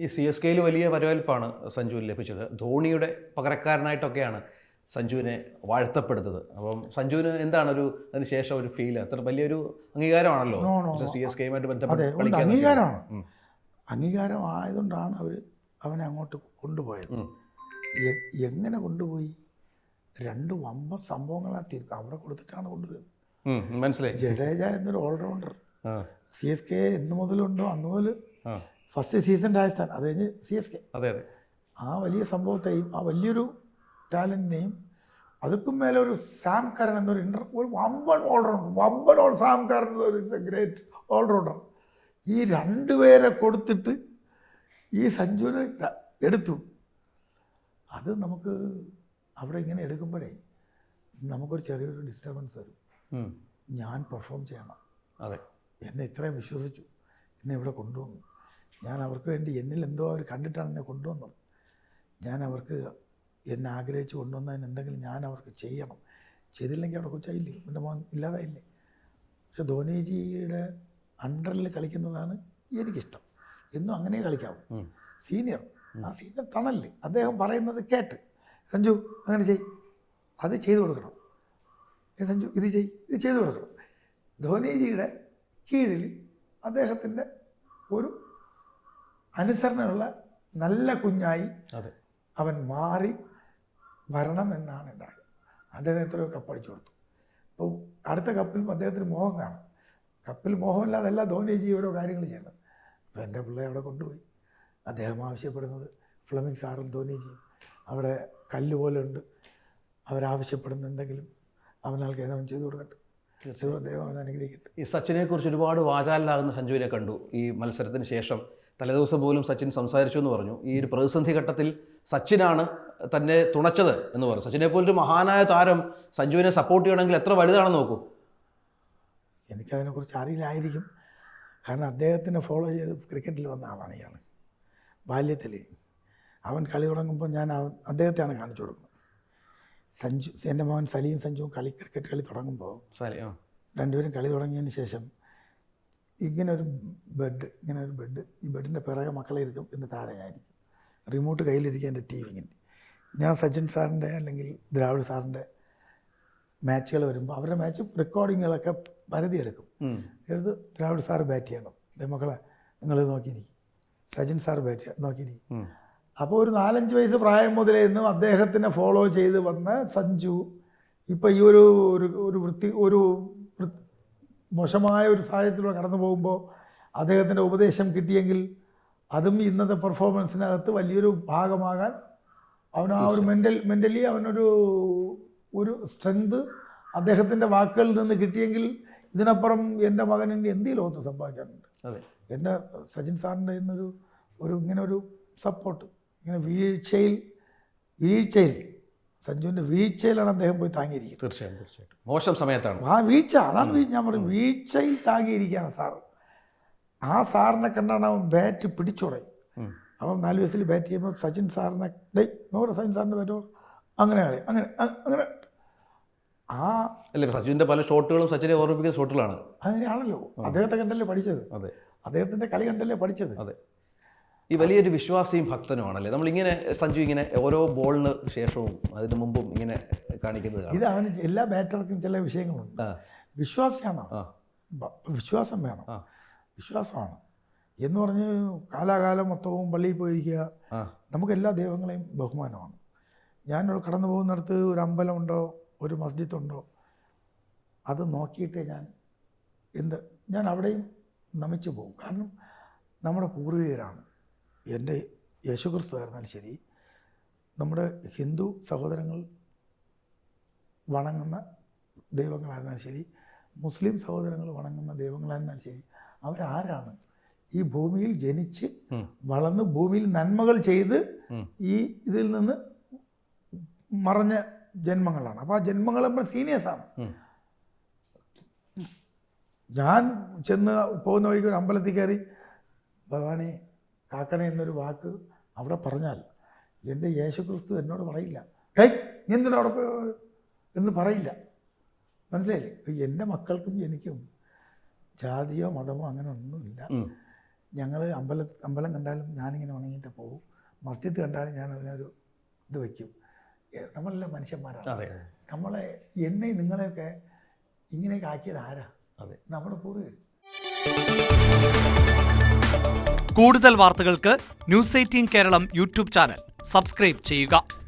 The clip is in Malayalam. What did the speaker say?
ഈ CSKയിൽ വലിയ വരവേൽപ്പാണ് സഞ്ജുവിന് ലഭിച്ചത്. ധോണിയുടെ പകരക്കാരനായിട്ടൊക്കെയാണ് സഞ്ജുവിനെ വാഴ്ത്തപ്പെടുന്നത്. അപ്പം സഞ്ജുവിന് എന്താണ് അതിന് ശേഷം ഒരു ഫീൽ? അത്ര വലിയൊരു അംഗീകാരമാണല്ലോ CSKയുമായിട്ട് ബന്ധപ്പെട്ട് അംഗീകാരമാണ്. അംഗീകാരം ആയതുകൊണ്ടാണ് അവനെ അങ്ങോട്ട് കൊണ്ടുപോയത്. എങ്ങനെ കൊണ്ടുപോയി? 2 വമ്പൻ സംഭവങ്ങളാ തീർക്കും അവിടെ കൊടുത്തിട്ടാണ് കൊണ്ടുപോയത്. മനസ്സിലായി. ജഡേജ എന്നൊരു ഓൾറൗണ്ടർ CSK എന്ന് മുതലുണ്ടോ അന്ന് മുതൽ ഫസ്റ്റ് സീസൺ രാജസ്ഥാൻ, അത് കഴിഞ്ഞ് CSK. അതെ അതെ. ആ വലിയ സംഭവത്തെയും ആ വലിയൊരു ടാലൻറ്റിനെയും അതൊക്കും മേലെ ഒരു സാം കരൺ എന്നൊരു ഒരു വമ്പൻ ഓൾറൗണ്ടർ, സാം കരൺ ഒരു ഗ്രേറ്റ് ഓൾറൗണ്ടർ. ഈ 2 പേരെ കൊടുത്തിട്ട് ഈ സഞ്ജുവിനെ എടുത്തു. അത് നമുക്ക് അവിടെ ഇങ്ങനെ എടുക്കുമ്പോഴേ നമുക്കൊരു ചെറിയൊരു ഡിസ്റ്റർബൻസ് വരും. ഞാൻ പെർഫോം ചെയ്യണം. അതെ, എന്നെ ഇത്രയും വിശ്വസിച്ചു, എന്നെ ഇവിടെ കൊണ്ടുവന്നു. ഞാൻ അവർക്ക് വേണ്ടി എന്നിൽ എന്തോ അവർ കണ്ടിട്ടാണ് എന്നെ കൊണ്ടുവന്നത്. ഞാൻ അവർക്ക് എന്നെ ആഗ്രഹിച്ച് കൊണ്ടുവന്നതിന് എന്തെങ്കിലും ഞാൻ അവർക്ക് ചെയ്യണം. ചെയ്തില്ലെങ്കിൽ അവിടെ കൊച്ചായില്ലേ, എൻ്റെ മോൻ ഇല്ലാതായില്ലേ. പക്ഷെ ധോണിജിയുടെ അണ്ടറിൽ കളിക്കുന്നതാണ് എനിക്കിഷ്ടം. എന്നും അങ്ങനെ കളിക്കാവും. സീനിയർ, ആ സീനിയർ തണല് അദ്ദേഹം പറയുന്നത് കേട്ട് സഞ്ജു അങ്ങനെ ചെയ്, അത് ചെയ്തു കൊടുക്കണം. സഞ്ജു ഇത് ചെയ്തു കൊടുക്കണം. ധോണിജിയുടെ കീഴിൽ അദ്ദേഹത്തിൻ്റെ ഒരു അനുസരണയുള്ള നല്ല കുഞ്ഞായി അവൻ മാറി വരണമെന്നാണ് എൻ്റെ ആഗ്രഹം. അദ്ദേഹം എത്രയോ കപ്പടിച്ചു കൊടുത്തു. അപ്പോൾ അടുത്ത കപ്പിലും അദ്ദേഹത്തിന് മോഹം കാണും. കപ്പിൽ മോഹമില്ലാതല്ല ധോണിജി ഓരോ കാര്യങ്ങൾ ചെയ്യുന്നത്. അപ്പോൾ എൻ്റെ പിള്ളേ അവിടെ കൊണ്ടുപോയി. അദ്ദേഹം ആവശ്യപ്പെടുന്നത് ഫ്ലെമിംഗ് സാറും ധോണിജിയും അവിടെ കല്ല് പോലെ ഉണ്ട്. അവരാവശ്യപ്പെടുന്ന എന്തെങ്കിലും അവനാൾക്ക് ഏതാവും ചെയ്തു കൊടുക്കട്ടെ. ദൈവം അവൻ അനുഗ്രഹിക്കട്ടെ. ഈ സച്ചിനെ കുറിച്ച് ഒരുപാട് വാചാലാകുന്ന സഞ്ജുവിനെ കണ്ടു. ഈ മത്സരത്തിന് ശേഷം തലേദിവസം പോലും സച്ചിൻ സംസാരിച്ചു എന്ന് പറഞ്ഞു. ഈ ഒരു പ്രതിസന്ധി ഘട്ടത്തിൽ സച്ചിനാണ് തന്നെ തുണച്ചത് എന്ന് പറഞ്ഞു. സച്ചിനെ പോലൊരു മഹാനായ താരം സഞ്ജുവിനെ സപ്പോർട്ട് ചെയ്യണമെങ്കിൽ എത്ര വലുതാണെന്ന് നോക്കൂ. എനിക്കതിനെക്കുറിച്ച് അറിയില്ലായിരിക്കും. കാരണം അദ്ദേഹത്തിനെ ഫോളോ ചെയ്ത് ക്രിക്കറ്റിൽ വന്ന ആളാണ് ഇയാൾ. ബാല്യത്തിൽ അവൻ കളി തുടങ്ങുമ്പോൾ ഞാൻ അദ്ദേഹത്തെയാണ് കാണിച്ചു കൊടുക്കുന്നത്. സഞ്ജു, എൻ്റെ മോൻ സലീം സഞ്ജുവും ക്രിക്കറ്റ് കളി തുടങ്ങുമ്പോൾ രണ്ടുപേരും കളി തുടങ്ങിയതിന് ശേഷം ഇങ്ങനെ ഒരു ബെഡ്, ഈ ബെഡിൻ്റെ പിറകെ മക്കളെ ഇരുത്തും, എന്ന് താഴെ ഞാനിരിക്കും. റിമോട്ട് കയ്യിലിരിക്കുക, എൻ്റെ TV ഇങ്ങനെ. ഞാൻ സച്ചിൻ സാറിൻ്റെ അല്ലെങ്കിൽ ദ്രാവിഡ് സാറിൻ്റെ മാച്ചുകൾ വരുമ്പോൾ അവരുടെ മാച്ച് റെക്കോർഡിങ്ങുകളൊക്കെ പരതി എടുക്കും. എടുത്ത് ദ്രാവിഡ് സാറ് ബാറ്റ് ചെയ്യണം, മക്കളെ നിങ്ങൾ നോക്കിയിരിക്കും, സച്ചിൻ സാർ ബാറ്റ് നോക്കിയിരിക്കും. അപ്പോൾ ഒരു 4-5 വയസ്സ് പ്രായം മുതലേ നിന്നും അദ്ദേഹത്തിനെ ഫോളോ ചെയ്ത് വന്ന സഞ്ജു ഇപ്പോൾ ഈ ഒരു മോശമായ ഒരു സാഹചര്യത്തിലൂടെ കടന്നു പോകുമ്പോൾ അദ്ദേഹത്തിൻ്റെ ഉപദേശം കിട്ടിയെങ്കിൽ അതും ഇന്നത്തെ പെർഫോമൻസിനകത്ത് വലിയൊരു ഭാഗമാകാൻ അവന് ആ ഒരു മെൻ്റലി അവനൊരു സ്ട്രെങ്ത് അദ്ദേഹത്തിൻ്റെ വാക്കുകളിൽ നിന്ന് കിട്ടിയെങ്കിൽ ഇതിനപ്പുറം എൻ്റെ മകൻ ഇനി എന്ത് ലോകത്ത് സമ്പാദിക്കാനുണ്ട്. എൻ്റെ സച്ചിൻ സാറിൻ്റെ ഇന്നൊരു ഇങ്ങനെ ഒരു സപ്പോർട്ട്, ഇങ്ങനെ വീഴ്ചയിൽ സഞ്ജുവിൻ്റെ വീഴ്ചയിലാണ് അദ്ദേഹം പോയി താങ്ങിയിരിക്കുന്നത്. തീർച്ചയായിട്ടും മോശം സമയത്താണ് ആ വീഴ്ച. അതാണ് ഞാൻ പറയും, വീഴ്ചയിൽ താങ്ങിയിരിക്കുകയാണ് സാർ. ആ സാറിനെ കണ്ടാണ് അവൻ ബാറ്റ് പിടിച്ചു തുടങ്ങി. അവൻ 4 വയസ്സിൽ ബാറ്റ് ചെയ്യുമ്പോൾ സച്ചിൻ സാറിനെ നോക്കട്ടെ, സച്ചിൻ സാറിൻ്റെ ബാറ്റ് അങ്ങനെ കളി അങ്ങനെ അല്ലേ. സച്ചിൻ്റെ പല ഷോട്ടുകളും സച്ചിനെ ഓർമ്മിപ്പിക്കുന്ന ഷോട്ടുകളാണ്. അങ്ങനെയാണല്ലോ, അദ്ദേഹത്തെ കണ്ടല്ലേ പഠിച്ചത്. അതെ, അദ്ദേഹത്തിൻ്റെ കളി കണ്ടല്ലേ പഠിച്ചത്. അതെ. ഈ വലിയൊരു വിശ്വാസിയും ഭക്തനുമാണല്ലേ നമ്മളിങ്ങനെ സഞ്ജു ഇങ്ങനെ ഓരോ ബോളിന് ശേഷവും അതിന് മുമ്പും ഇങ്ങനെ കാണിക്കുന്നത്. ഇത് അവന് എല്ലാ ബാറ്റർക്കും ചില വിഷയങ്ങളുണ്ട്. വിശ്വാസമാണ്, വിശ്വാസം വേണം. വിശ്വാസമാണ് എന്ന് പറഞ്ഞ് കാലാകാലം മൊത്തവും പള്ളിയിൽ പോയിരിക്കുക. നമുക്ക് എല്ലാ ദൈവങ്ങളെയും ബഹുമാനമാണ്. ഞാനൊരു കടന്നു പോകുന്നിടത്ത് ഒരു അമ്പലമുണ്ടോ ഒരു മസ്ജിദുണ്ടോ അത് നോക്കിയിട്ടേ ഞാൻ അവിടെയും നമിച്ചു പോകും. കാരണം നമ്മുടെ പൂർവികരാണ്. എൻ്റെ യേശുക്രിസ്തു ആയിരുന്നാലും ശരി, നമ്മുടെ ഹിന്ദു സഹോദരങ്ങൾ വണങ്ങുന്ന ദൈവങ്ങളായിരുന്നാലും ശരി, മുസ്ലിം സഹോദരങ്ങൾ വണങ്ങുന്ന ദൈവങ്ങളായിരുന്നാലും ശരി, അവരാരാണ്? ഈ ഭൂമിയിൽ ജനിച്ച് വളർന്ന് ഭൂമിയിൽ നന്മകൾ ചെയ്ത് ഈ ഇതിൽ നിന്ന് മറഞ്ഞ ജന്മങ്ങളാണ്. അപ്പോൾ ആ ജന്മങ്ങൾ നമ്മൾ സീനിയേഴ്സാണ്. ഞാൻ ചെന്ന് പോകുന്ന വഴിക്ക് ഒരു അമ്പലത്തിൽ കയറി ഭഗവാനെ കാക്കണേ എന്നൊരു വാക്ക് അവിടെ പറഞ്ഞാൽ എൻ്റെ യേശുക്രിസ്തു എന്നോട് പറയില്ല, നീ എന്തിനാ അവിടെ പോയി എന്ന് പറയില്ല. മനസ്സിലായില്ലേ? എൻ്റെ മക്കൾക്കും എനിക്കും ജാതിയോ മതമോ അങ്ങനെ ഒന്നുമില്ല. ഞങ്ങൾ അമ്പലം കണ്ടാലും ഞാനിങ്ങനെ ഉണങ്ങിയിട്ട് പോകും. മസ്ജിദ് കണ്ടാലും ഞാൻ അതിനൊരു ഇത് വയ്ക്കും. നമ്മളെല്ലാം മനുഷ്യന്മാരാണ്. എന്നെ നിങ്ങളെയൊക്കെ ഇങ്ങനെയൊക്കെ ആക്കിയത് ആരാ? നമ്മുടെ പൂർവ്വർ. കൂടുതൽ വാർത്തകൾക്ക് news 18 Keralam YouTube channel subscribe ചെയ്യുക.